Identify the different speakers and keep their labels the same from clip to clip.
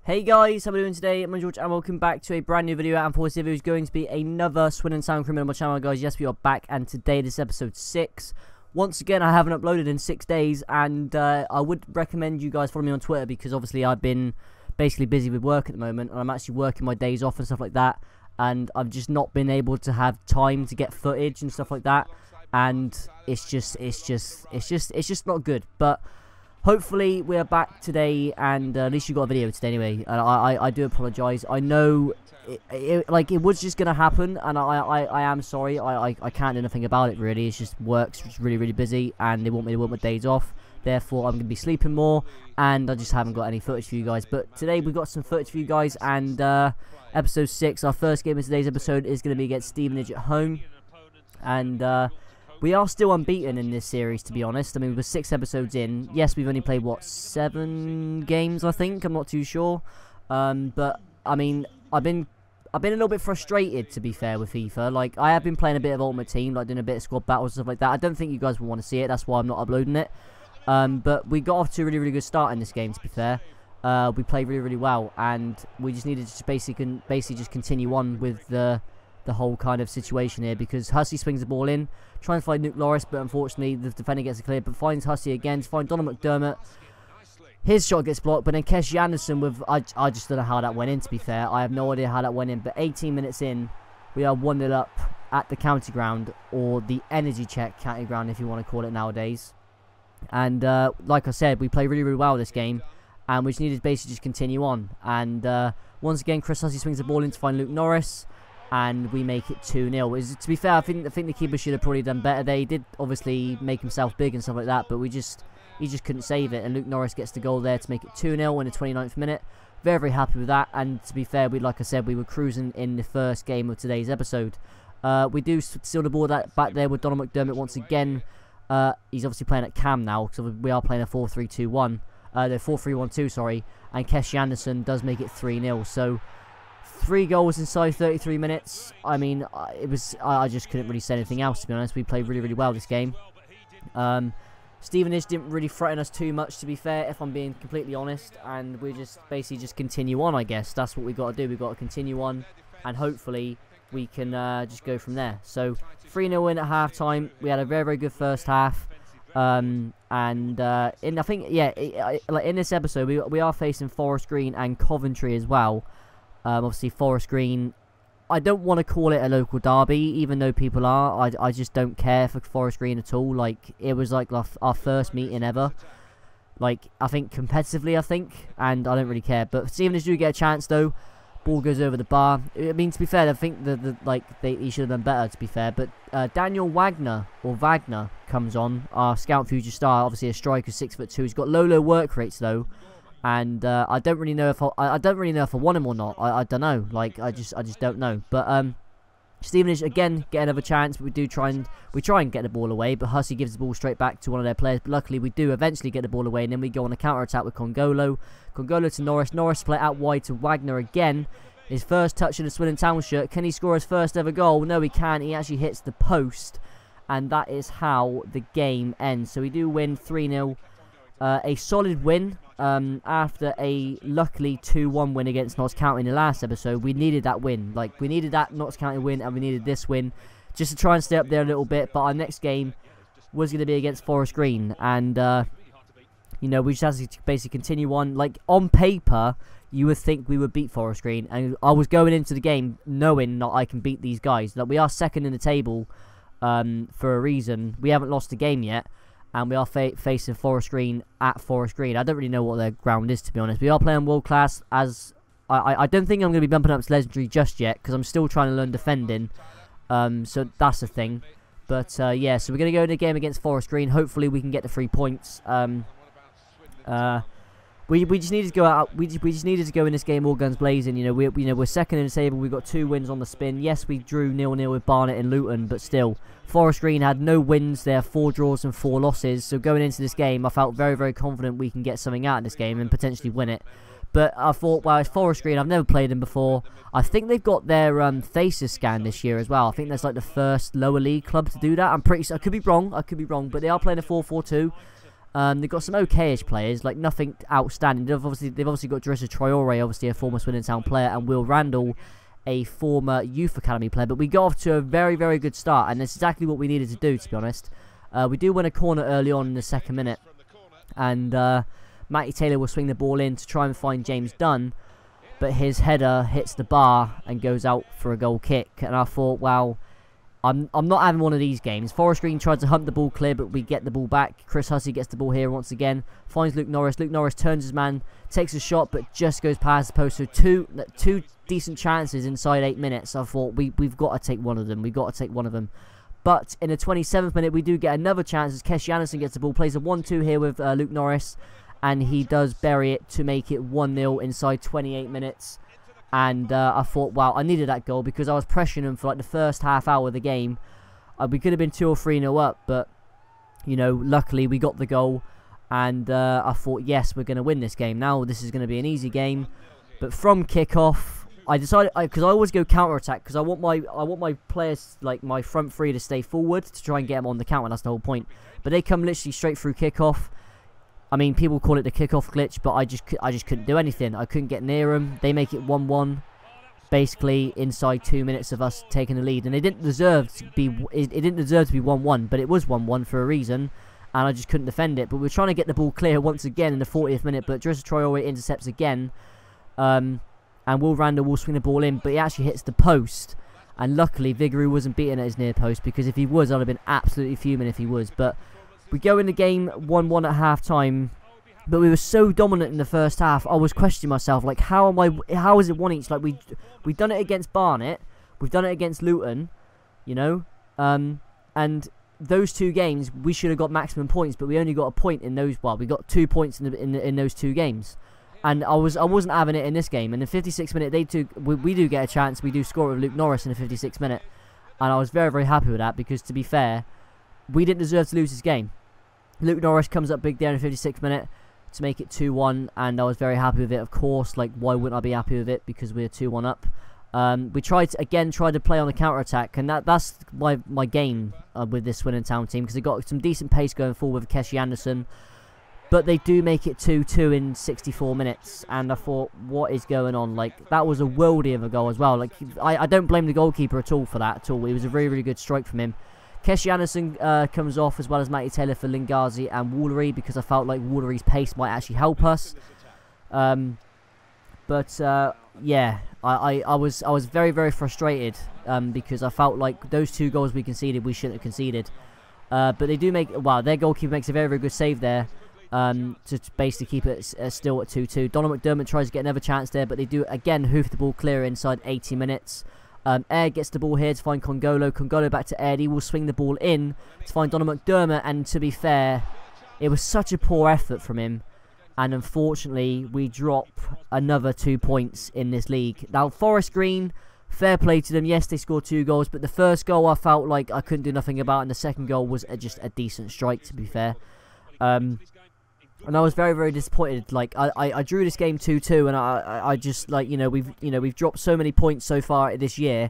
Speaker 1: Hey guys, how are we doing today? I'm George and welcome back to a brand new video, and for this video is going to be another Swindon Town Career Mode on my channel, guys. Yes, we are back, and today this is episode 6. Once again, I haven't uploaded in 6 days, and I would recommend you guys follow me on Twitter, because obviously I've been basically busy with work at the moment, and I'm actually working my days off and stuff like that, and I've just not been able to have time to get footage and stuff like that, and it's just not good. But hopefully we are back today, and at least you got a video today anyway. And I do apologise. I know it was just gonna happen, and I am sorry. I can't do nothing about it really. It's just work's just really busy, and they want me to work my days off. Therefore, I'm gonna be sleeping more, and I just haven't got any footage for you guys. But today we've got some footage for you guys, and episode 6, our first game of today's episode, is gonna be against Stevenage at home, and we are still unbeaten in this series, to be honest. I mean, we're 6 episodes in. Yes, we've only played, what, 7 games, I think? I'm not too sure. But, I mean, I've been a little bit frustrated, to be fair, with FIFA. Like, I have been playing a bit of Ultimate Team, like doing a bit of squad battles and stuff like that. I don't think you guys will want to see it. That's why I'm not uploading it. But we got off to a really good start in this game, to be fair. We played really well, and we just needed to basically just continue on with the whole kind of situation here, because Hussey swings the ball in, trying to find Luke Loris, but unfortunately the defender gets it clear, but finds Hussey again to find Donald McDermott. His shot gets blocked, but then Kesh Anderson with, I just don't know how that went in, to be fair. I have no idea how that went in, but 18 minutes in, we are 1-0 up at the county ground, or the energy check county ground if you want to call it nowadays. And like I said, we played really well this game, and we just needed to basically just continue on. And once again, Chris Hussey swings the ball in to find Luke Norris, and we make it 2-0. To be fair, I think the keeper should have probably done better. They did obviously make himself big and stuff like that, but he just couldn't save it. And Luke Norris gets the goal there to make it 2-0 in the 29th minute. Very happy with that. And to be fair, like I said, we were cruising in the first game of today's episode. We do steal the ball back there with Donald McDermott once again. He's obviously playing at Cam now, because we are playing a 4-3-2-1. The 4-3-1-2, sorry. And Kesh Anderson does make it 3-0. So 3 goals inside 33 minutes. I mean, I just couldn't really say anything else, to be honest. We played really well this game. Stevenage didn't really threaten us too much, to be fair, if I'm being completely honest. And we just basically just continue on, I guess. That's what we've got to do. We've got to continue on, and hopefully we can just go from there. So 3-0 win at half-time. We had a very good first half. I think, yeah, like in this episode, we are facing Forest Green and Coventry as well. Obviously, Forest Green, I don't want to call it a local derby, even though people are. I just don't care for Forest Green at all. Like, it was like our first meeting ever. Like, I think competitively, and I don't really care. But Stevenage do get a chance, though. Ball goes over the bar. I mean, to be fair, I think he should have done better, to be fair. But Daniel Wagner comes on, our scout future star. Obviously, a striker, 6'2". He's got low work rates though. And I don't really know if I want him or not. I don't know. Like, I just don't know. But Stevenage again get another chance. But we try and get the ball away. But Hussey gives the ball straight back to one of their players. But luckily we do eventually get the ball away, and then we go on a counter attack with Congolo. Congolo to Norris. Norris split out wide to Wagner again. His first touch in the Swindon Town shirt. Can he score his first ever goal? No, he can't. He actually hits the post, and that is how the game ends. So we do win 3-0. A solid win. After a luckily 2-1 win against Notts County in the last episode. We needed that win. Like, we needed that Notts County win, and we needed this win just to try and stay up there a little bit. But our next game was going to be against Forest Green, and you know, we just have to basically continue on. Like, on paper, you would think we would beat Forest Green, and I was going into the game knowing that I can beat these guys. Like, we are second in the table for a reason. We haven't lost a game yet. And we are facing Forest Green at Forest Green. I don't really know what their ground is, to be honest. We are playing world class. As I don't think I'm going to be bumping up to legendary just yet, because I'm still trying to learn defending. So that's the thing. But yeah, so we're going to go in a game against Forest Green. Hopefully we can get the 3 points. We just needed to go out. We just needed to go in this game all guns blazing. You know, we're second in the table. We've got 2 wins on the spin. Yes, we drew 0-0 with Barnet and Luton, but still, Forest Green had no wins. They have 4 draws and 4 losses. So going into this game, I felt very confident we can get something out of this game and potentially win it. But I thought, well, it's Forest Green. I've never played them before. I think they've got their faces scanned this year as well. I think that's like the first lower league club to do that. I'm pretty sure. I could be wrong. But they are playing a 4-4-2. They've got some okay-ish players, like nothing outstanding. They've obviously got Drissa Traore, obviously a former Swindon Town player, and Will Randall, a former youth academy player. But we got off to a very, very good start, and that's exactly what we needed to do, to be honest. We do win a corner early on in the second minute, and Matty Taylor will swing the ball in to try and find James Dunn, but his header hits the bar and goes out for a goal kick. And I thought, wow, I'm not having one of these games. Forest Green tried to hump the ball clear, but we get the ball back. Chris Hussey gets the ball here once again, finds Luke Norris. Luke Norris turns his man, takes a shot, but just goes past the post. So two decent chances inside 8 minutes. I thought we've got to take one of them. But in the 27th minute, we do get another chance as Keshi Anderson gets the ball, plays a 1-2 here with Luke Norris, and he does bury it to make it 1-0 inside 28 minutes. And I thought, wow, I needed that goal because I was pressuring him for like the first half hour of the game. We could have been 2 or 3-0 up, but, you know, luckily we got the goal. And I thought, yes, we're going to win this game. Now this is going to be an easy game. But from kickoff, I decided, because I always go counter-attack, because I want my players, like my front three, to stay forward to try and get them on the counter. That's the whole point. But they come literally straight through kickoff. I mean, people call it the kickoff glitch, but I just couldn't do anything. I couldn't get near them. They make it 1-1, basically inside 2 minutes of us taking the lead, and it didn't deserve to be. It didn't deserve to be 1-1, but it was 1-1 for a reason, and I just couldn't defend it. But we're trying to get the ball clear once again in the 40th minute, but Drissa Traore intercepts again, and Will Randall will swing the ball in, but he actually hits the post. And luckily, Vigouroux wasn't beaten at his near post, because if he was, I'd have been absolutely fuming if he was. But we go in the game 1-1 at half-time, but we were so dominant in the first half, I was questioning myself, like, how is it 1 each? Like, we've done it against Barnet, we've done it against Luton, you know, and those 2 games, we should have got maximum points, but we only got a point in those, well, we got 2 points in those 2 games, and I wasn't having it in this game. In the 56th minute, we do get a chance, we do score with Luke Norris in the 56th minute, and I was very, very happy with that, because to be fair, we didn't deserve to lose this game. Luke Norris comes up big there in the 56th minute to make it 2-1, and I was very happy with it, of course. Like, why wouldn't I be happy with it? Because we're 2-1 up. We tried to play on the counter-attack, and that's my game with this Swindon Town team, because they got some decent pace going forward with Keshi Anderson, but they do make it 2-2 in 64 minutes, and I thought, what is going on? Like, that was a worldie of a goal as well. Like, I don't blame the goalkeeper at all for that at all. It was a really, really good strike from him. Keshi Anderson comes off, as well as Matty Taylor for Lingazi and Woolery, because I felt like Woolery's pace might actually help us. Yeah, I was very, very frustrated because I felt like those 2 goals we conceded, we shouldn't have conceded. But they do make, wow, their goalkeeper makes a very, very good save there to basically keep it still at 2-2. Donald McDermott tries to get another chance there, but they do again hoof the ball clear inside 80 minutes. Air gets the ball here to find Congolo. Congolo back to Air. He will swing the ball in to find Donald McDermott. And to be fair, it was such a poor effort from him. And unfortunately, we drop another 2 points in this league. Now, Forest Green, fair play to them. Yes, they scored 2 goals. But the first goal I felt like I couldn't do nothing about. And the second goal was just a decent strike, to be fair. And I was very, very disappointed. Like, I drew this game 2-2, and I just, like, we've dropped so many points so far this year.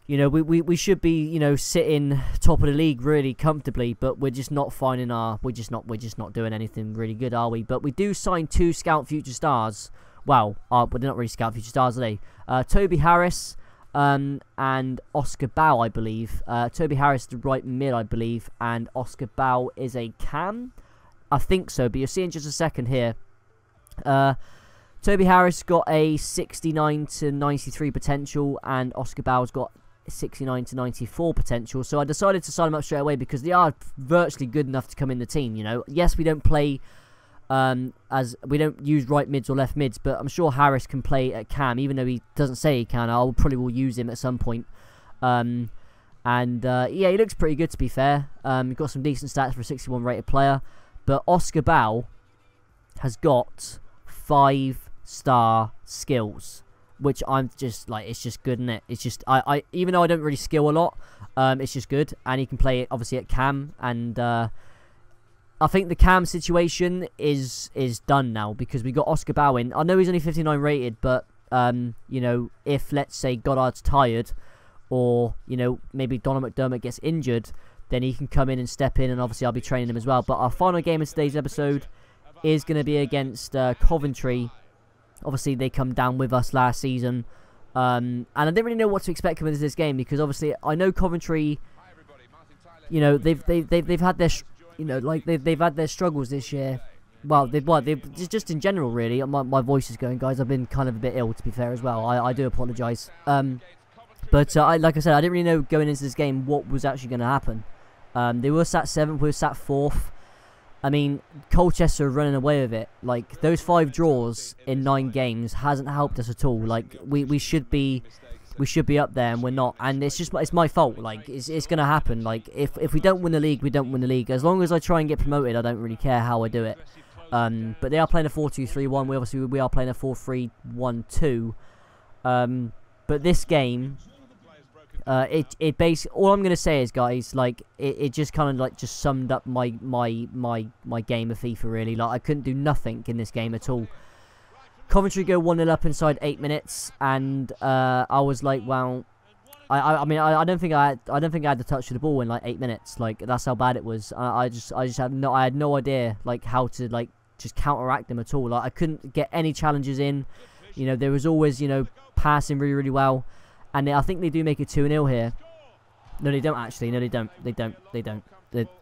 Speaker 1: You know, we should be, sitting top of the league really comfortably, but we're just not finding we're just not doing anything really good, are we? But we do sign 2 Scout Future Stars. Well, they're not really Scout Future Stars, are they? Toby Harris and Oscar Bow, I believe. Toby Harris is the right mid, I believe, and Oscar Bow is a cam. I think so, but you'll see in just a second here. Toby Harris got a 69 to 93 potential, and Oscar Bow's got 69 to 94 potential. So I decided to sign them up straight away because they are virtually good enough to come in the team. Yes, we don't play as we don't use right mids or left mids, but I'm sure Harris can play at cam, even though he doesn't say he can. I probably will use him at some point. Yeah, he looks pretty good, to be fair. He's got some decent stats for a 61 rated player. But Oscar Bow has got 5-star skills, which I'm just like, it's just good, isn't it? It's just, even though I don't really skill a lot, it's just good. And he can play it obviously at cam, and I think the Cam situation is done now because we got Oscar Bowen. I know he's only 59 rated, but you know, if let's say Goddard's tired, or you know maybe Donald McDermott gets injured, then he can come in and step in, and obviously I'll be training him as well. But our final game of today's episode is going to be against Coventry. Obviously they come down with us last season, and I didn't really know what to expect coming into this game because obviously I know Coventry. You know they've had their they've had their struggles this year. Well, they've just in general really. My voice is going, guys. I've been kind of a bit ill, to be fair as well. I do apologise. But like I said, I didn't really know going into this game what was actually going to happen. They were sat 7th, we were sat 4th. I mean, Colchester are running away with it. Like, those 5 draws in 9 games hasn't helped us at all. Like, we should be up there and we're not. And it's my fault. Like, it's going to happen. Like, if we don't win the league, we don't win the league. As long as I try and get promoted, I don't really care how I do it. But they are playing a 4-2-3-1. We are playing a 4-3-1-2. But this game, it basically, all I'm gonna say is, guys, like it just kind of like just summed up my game of FIFA really. Like I couldn't do nothing in this game at all. Coventry go 1-0 up inside 8 minutes, and I was like, well, I mean I don't think I had the touch of the ball in like 8 minutes. Like that's how bad it was. I had no idea like how to like just counteract them at all. Like I couldn't get any challenges in. You know, there was always, you know, passing really, really well. And I think they do make it 2-0 here. No, they don't actually. No, they don't. They don't.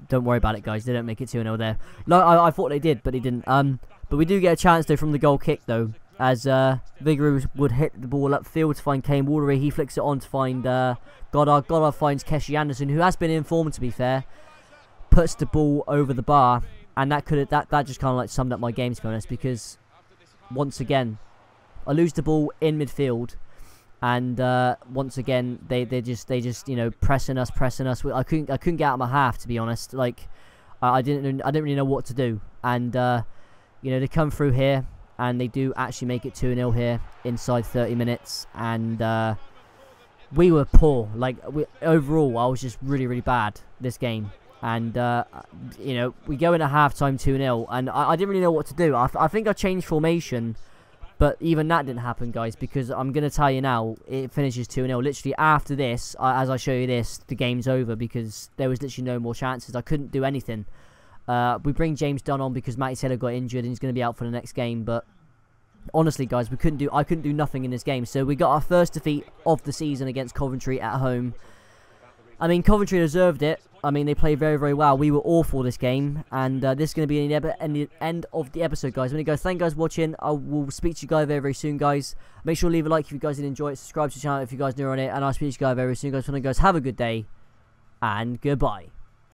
Speaker 1: Don't worry about it, guys. They don't make it 2-0 there. No, I thought they did, but they didn't. But we do get a chance, though, from the goal kick, though. As Vigouroux would hit the ball upfield to find Kane Waldery. He flicks it on to find Goddard. Goddard finds Keshi Anderson, who has been informed, to be fair. Puts the ball over the bar. And that just kind of like summed up my game, to be honest. Because, once again, I lose the ball in midfield, and once again they just you know pressing us. I couldn't get out of my half, to be honest. Like I didn't really know what to do, and you know they come through here and they do actually make it 2-0 here inside 30 minutes, and we were poor. Like overall, I was just really bad this game. And, you know, we go into half-time 2-0, and I didn't really know what to do. I think I changed formation. But even that didn't happen, guys, because I'm going to tell you now, it finishes 2-0. Literally, after this, as I show you this, the game's over because there was literally no more chances. I couldn't do anything. We bring James Dunn on because Matty Taylor got injured and he's going to be out for the next game. But honestly, guys, I couldn't do nothing in this game. So we got our first defeat of the season against Coventry at home. I mean, Coventry deserved it. I mean, they played very well. We were awful this game, and this is going to be the end of the episode, guys. I'm going to go. Thank you guys for watching. I will speak to you guys very soon, guys. Make sure to leave a like if you guys did enjoy it. Subscribe to the channel if you guys are new on it, and I'll speak to you guys very soon, guys. Have a good day, and goodbye.